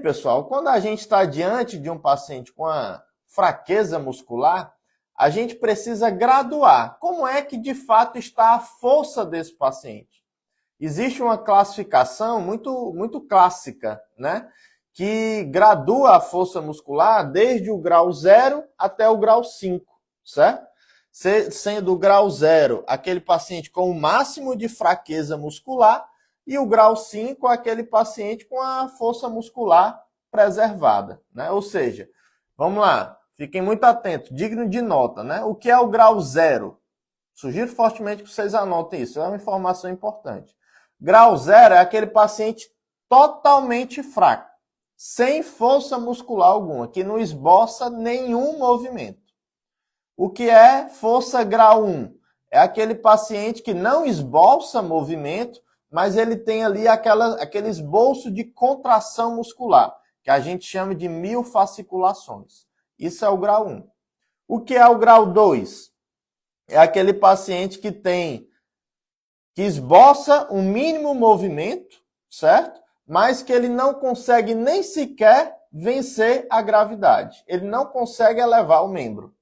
pessoal, quando a gente está diante de um paciente com a fraqueza muscular, a gente precisa graduar. Como é que de fato está a força desse paciente? Existe uma classificação muito clássica, né? Que gradua a força muscular desde o grau 0 até o grau 5, certo? Sendo o grau 0 aquele paciente com o máximo de fraqueza muscular e o grau 5 aquele paciente com a força muscular preservada, né? Ou seja, vamos lá, fiquem muito atentos, digno de nota, né? O que é o grau 0? Sugiro fortemente que vocês anotem isso, é uma informação importante. Grau 0 é aquele paciente totalmente fraco, sem força muscular alguma, que não esboça nenhum movimento. O que é força grau 1? É aquele paciente que não esboça movimento, mas ele tem ali aquele esboço de contração muscular, que a gente chama de miofasciculações. Isso é o grau 1. O que é o grau 2? É aquele paciente que esboça um mínimo movimento, certo? Mas que ele não consegue nem sequer vencer a gravidade. Ele não consegue elevar o membro,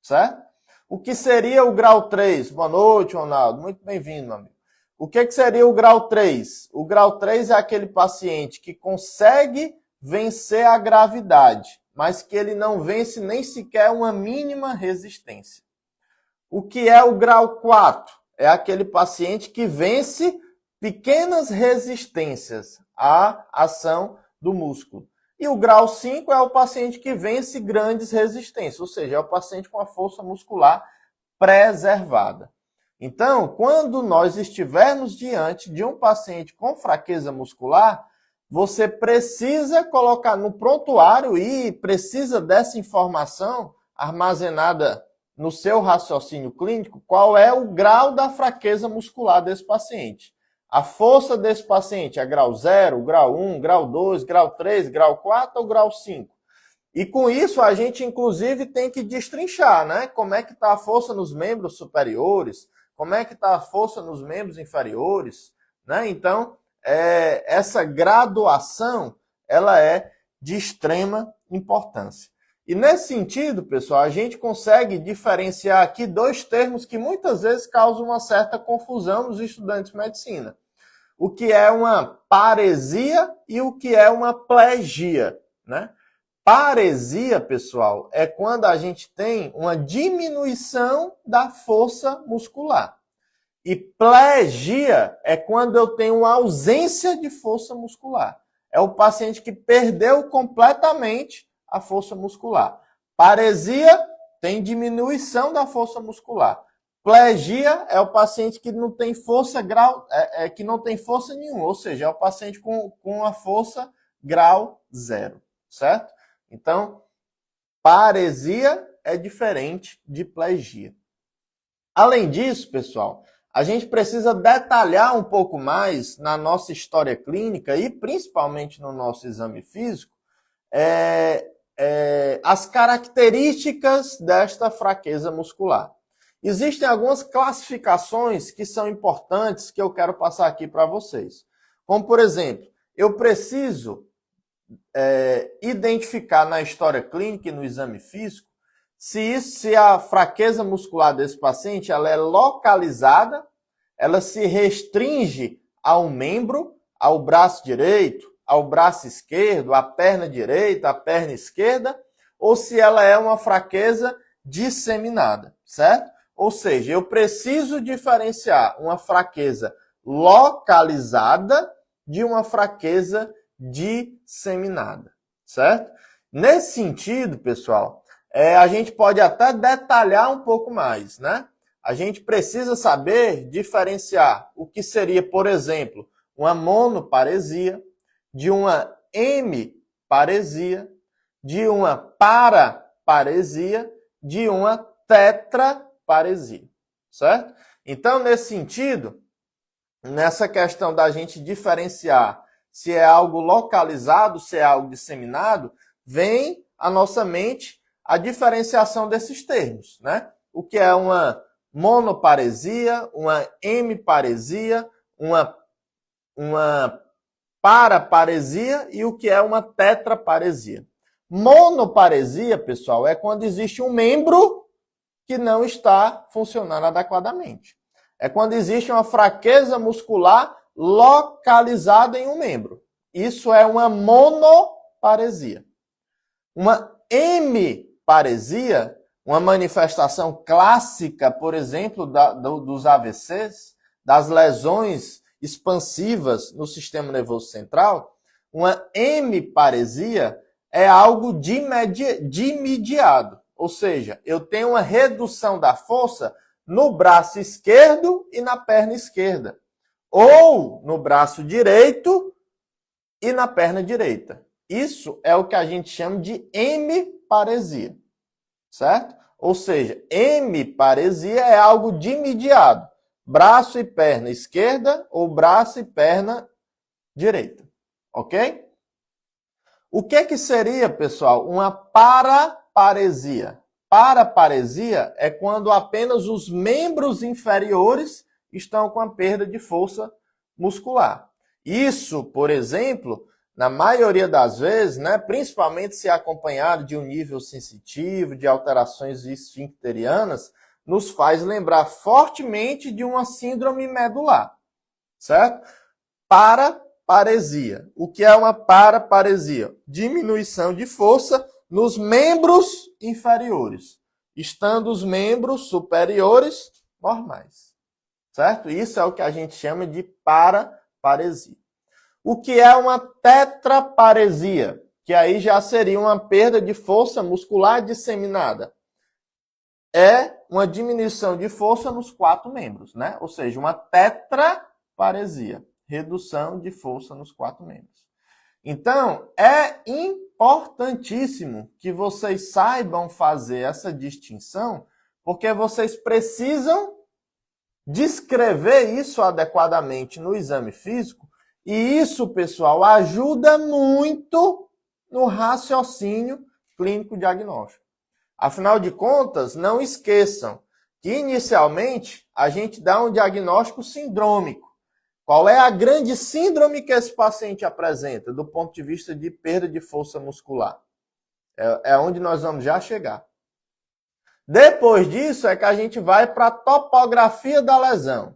certo? O que seria o grau 3? Boa noite, Ronaldo. Muito bem-vindo, meu amigo. O que seria o grau 3? O grau 3 é aquele paciente que consegue vencer a gravidade, mas que ele não vence nem sequer uma mínima resistência. O que é o grau 4? É aquele paciente que vence pequenas resistências à ação do músculo. E o grau 5 é o paciente que vence grandes resistências, ou seja, é o paciente com a força muscular preservada. Então, quando nós estivermos diante de um paciente com fraqueza muscular, você precisa colocar no prontuário e precisa dessa informação armazenada no seu raciocínio clínico, qual é o grau da fraqueza muscular desse paciente. A força desse paciente é grau 0, grau 1, grau 2, grau 3, grau 4 ou grau 5. E com isso a gente inclusive tem que destrinchar, né? Como é que está a força nos membros superiores, como é que está a força nos membros inferiores, né? Então, essa graduação, ela é de extrema importância. E nesse sentido, pessoal, a gente consegue diferenciar aqui dois termos que muitas vezes causam uma certa confusão nos estudantes de medicina. O que é uma paresia e o que é uma plegia, né? Paresia, pessoal, é quando a gente tem uma diminuição da força muscular. E plegia é quando eu tenho uma ausência de força muscular. É o paciente que perdeu completamente a força muscular. Paresia tem diminuição da força muscular. Plegia é o paciente que não tem força que não tem força nenhuma, ou seja, é o paciente com a força grau 0, certo? Então, paresia é diferente de plegia. Além disso, pessoal, a gente precisa detalhar um pouco mais na nossa história clínica e principalmente no nosso exame físico as características desta fraqueza muscular. Existem algumas classificações que são importantes que eu quero passar aqui para vocês. Como, por exemplo, eu preciso identificar na história clínica e no exame físico se a fraqueza muscular desse paciente ela é localizada, ela se restringe ao membro, ao braço direito, ao braço esquerdo, à perna direita, à perna esquerda, ou se ela é uma fraqueza disseminada, certo? Ou seja, eu preciso diferenciar uma fraqueza localizada de uma fraqueza disseminada, certo? Nesse sentido, pessoal, a gente pode até detalhar um pouco mais, né? A gente precisa saber diferenciar o que seria, por exemplo, uma monoparesia, de uma hemiparesia, de uma paraparesia, de uma tetraparesia, certo? Então, nesse sentido, nessa questão da gente diferenciar se é algo localizado, se é algo disseminado, vem à nossa mente a diferenciação desses termos, né? O que é uma monoparesia, uma hemiparesia, uma paraparesia e o que é uma tetraparesia. Monoparesia, pessoal, é quando existe um membro que não está funcionando adequadamente. É quando existe uma fraqueza muscular localizada em um membro. Isso é uma monoparesia. Uma hemiparesia, uma manifestação clássica, por exemplo, dos AVCs, das lesões expansivas no sistema nervoso central, uma hemiparesia é algo dimediado. Ou seja, eu tenho uma redução da força no braço esquerdo e na perna esquerda. Ou no braço direito e na perna direita. Isso é o que a gente chama de hemiparesia. Certo? Ou seja, hemiparesia é algo dimediado. Braço e perna esquerda ou braço e perna direita. Ok? O que seria, pessoal, uma paraparesia? Paraparesia é quando apenas os membros inferiores estão com a perda de força muscular. Isso, por exemplo, na maioria das vezes, né, principalmente se acompanhado de um nível sensitivo, de alterações esfincterianas, nos faz lembrar fortemente de uma síndrome medular, certo? Paraparesia. O que é uma paraparesia? Diminuição de força nos membros inferiores, estando os membros superiores normais, certo? Isso é o que a gente chama de paraparesia. O que é uma tetraparesia? Que aí já seria uma perda de força muscular disseminada. É uma diminuição de força nos 4 membros, né? Ou seja, uma tetraparesia. Redução de força nos 4 membros. Então, é importantíssimo que vocês saibam fazer essa distinção, porque vocês precisam descrever isso adequadamente no exame físico, e isso, pessoal, ajuda muito no raciocínio clínico diagnóstico. Afinal de contas, não esqueçam que inicialmente a gente dá um diagnóstico sindrômico. Qual é a grande síndrome que esse paciente apresenta do ponto de vista de perda de força muscular? É onde nós vamos já chegar. Depois disso é que a gente vai para a topografia da lesão.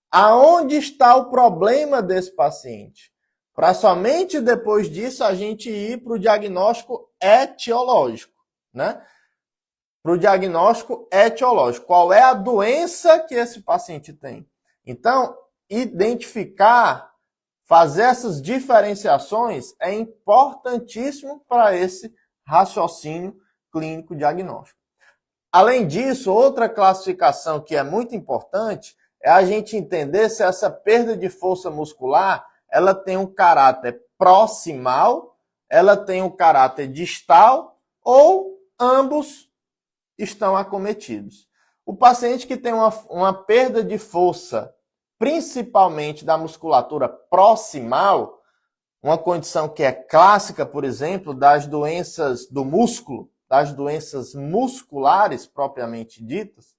Aonde está o problema desse paciente? Para somente depois disso a gente ir para o diagnóstico etiológico, né? Para o diagnóstico etiológico. Qual é a doença que esse paciente tem? Então, identificar, fazer essas diferenciações é importantíssimo para esse raciocínio clínico diagnóstico. Além disso, outra classificação que é muito importante é a gente entender se essa perda de força muscular ela tem um caráter proximal, ela tem um caráter distal ou ambos estão acometidos. O paciente que tem uma perda de força, principalmente da musculatura proximal, uma condição que é clássica, por exemplo, das doenças do músculo, das doenças musculares propriamente ditas,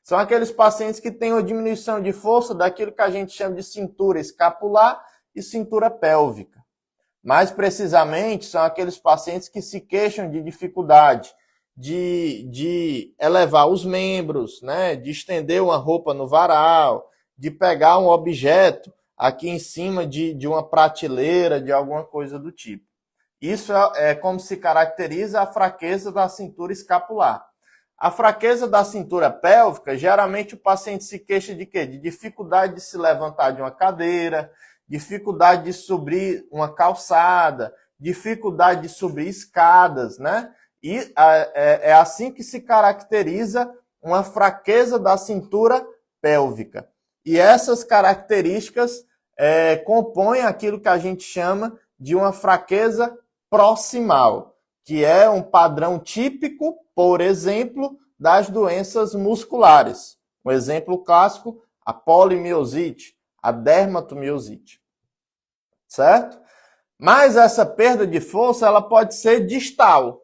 são aqueles pacientes que têm uma diminuição de força daquilo que a gente chama de cintura escapular e cintura pélvica. Mais precisamente, são aqueles pacientes que se queixam de dificuldade de elevar os membros, né? De estender uma roupa no varal, de pegar um objeto aqui em cima de uma prateleira, de alguma coisa do tipo. Isso é como se caracteriza a fraqueza da cintura escapular. A fraqueza da cintura pélvica, geralmente o paciente se queixa de quê? De dificuldade de se levantar de uma cadeira, dificuldade de subir uma calçada, dificuldade de subir escadas, né? E é assim que se caracteriza uma fraqueza da cintura pélvica. E essas características compõem aquilo que a gente chama de uma fraqueza proximal, que é um padrão típico, por exemplo, das doenças musculares. Um exemplo clássico, a polimiosite, a dermatomiosite. Certo? Mas essa perda de força ela pode ser distal,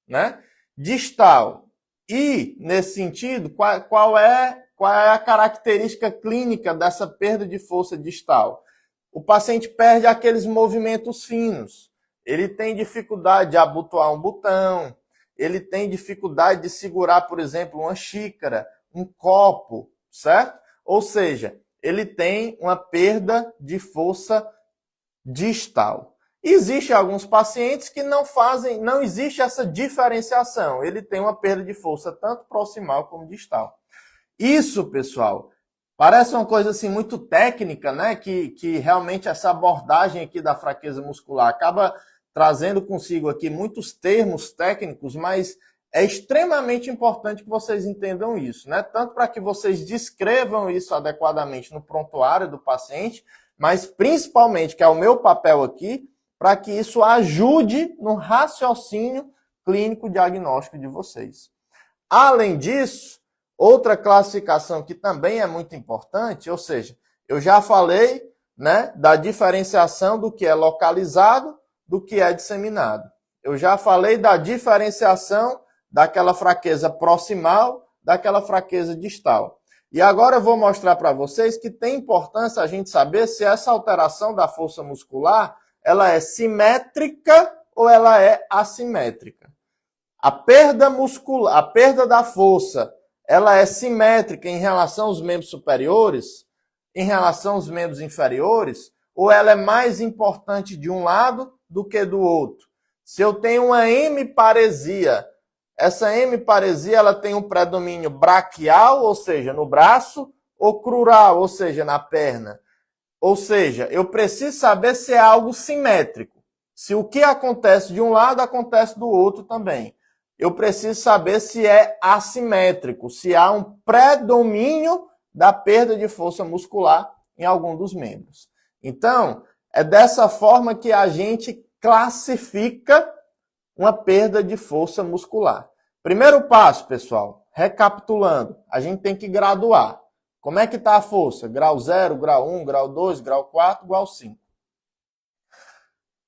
né? Distal. E, nesse sentido, qual é a característica clínica dessa perda de força distal? o paciente perde aqueles movimentos finos. Ele tem dificuldade de abotoar um botão, ele tem dificuldade de segurar, por exemplo, uma xícara, um copo, certo? Ou seja, ele tem uma perda de força distal. Existem alguns pacientes que não existe essa diferenciação. Ele tem uma perda de força tanto proximal como distal. Isso, pessoal, parece uma coisa assim muito técnica, né? Que realmente essa abordagem aqui da fraqueza muscular acaba trazendo consigo aqui muitos termos técnicos, mas é extremamente importante que vocês entendam isso, né? Tanto para que vocês descrevam isso adequadamente no prontuário do paciente, mas principalmente, que é o meu papel aqui, para que isso ajude no raciocínio clínico diagnóstico de vocês. Além disso, outra classificação que também é muito importante, ou seja, eu já falei, né, da diferenciação do que é localizado do que é disseminado. Eu já falei da diferenciação daquela fraqueza proximal, daquela fraqueza distal. E agora eu vou mostrar para vocês que tem importância a gente saber se essa alteração da força muscular, ela é simétrica ou ela é assimétrica. A perda muscular, a perda da força, ela é simétrica em relação aos membros superiores, em relação aos membros inferiores, ou ela é mais importante de um lado do que do outro? Se eu tenho uma hemiparesia, essa hemiparesia ela tem um predomínio braquial, ou seja, no braço, ou crural, ou seja, na perna. Ou seja, eu preciso saber se é algo simétrico. Se o que acontece de um lado, acontece do outro também. Eu preciso saber se é assimétrico, se há um predomínio da perda de força muscular em algum dos membros. Então, é dessa forma que a gente classifica uma perda de força muscular. Primeiro passo, pessoal, recapitulando, a gente tem que graduar. Como é que está a força? Grau 0, grau 1, grau 2, grau 4, grau 5.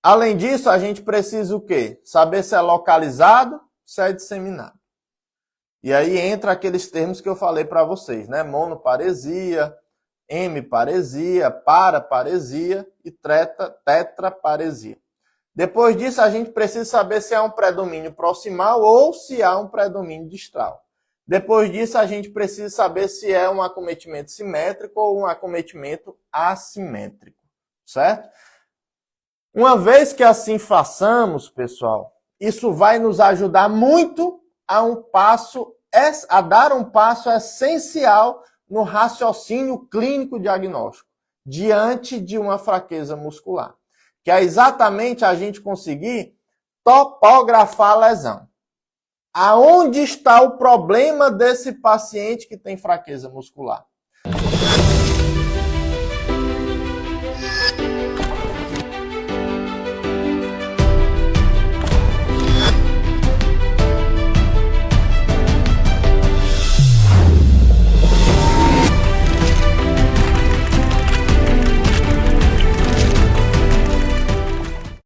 Além disso, a gente precisa o quê? Saber se é localizado, se é disseminado. E aí entra aqueles termos que eu falei para vocês, né? Monoparesia, hemiparesia, paraparesia e tetraparesia. Depois disso, a gente precisa saber se há um predomínio proximal ou se há um predomínio distal. Depois disso, a gente precisa saber se é um acometimento simétrico ou um acometimento assimétrico, certo? Uma vez que assim façamos, pessoal, isso vai nos ajudar muito a dar um passo essencial no raciocínio clínico diagnóstico diante de uma fraqueza muscular, que é exatamente a gente conseguir topografar a lesão. Aonde está o problema desse paciente que tem fraqueza muscular?